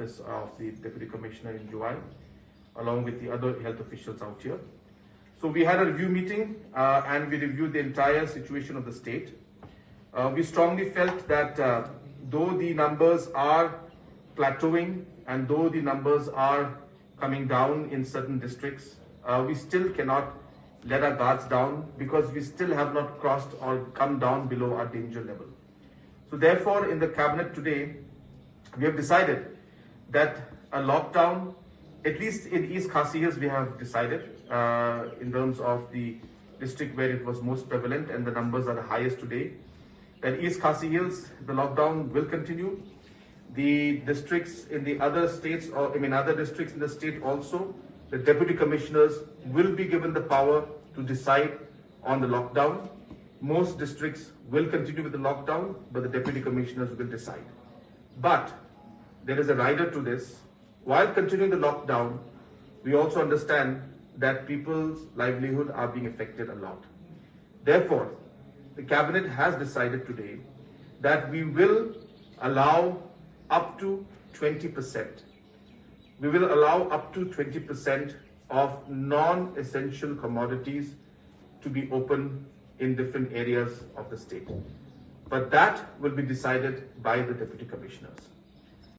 office of the Deputy Commissioner in UI, along with the other health officials out here. So we had a review meeting and we reviewed the entire situation of the state. We strongly felt that though the numbers are plateauing and though the numbers are coming down in certain districts, we still cannot let our guards down because we still have not crossed or come down below our danger level. So therefore, in the cabinet today, we have decided that a lockdown, at least in East Khasi Hills, we have decided in terms of the district where it was most prevalent and the numbers are the highest today, that East Khasi Hills, the lockdown will continue. The districts in the other states, or other districts in the state also, the deputy commissioners will be given the power to decide on the lockdown. Most districts will continue with the lockdown, but the deputy commissioners will decide. But there is a rider to this. While continuing the lockdown, we also understand that people's livelihood are being affected a lot. Therefore, the cabinet has decided today that we will allow up to 20%. We will allow up to 20% of non-essential commodities to be open in different areas of the state. But that will be decided by the deputy commissioners.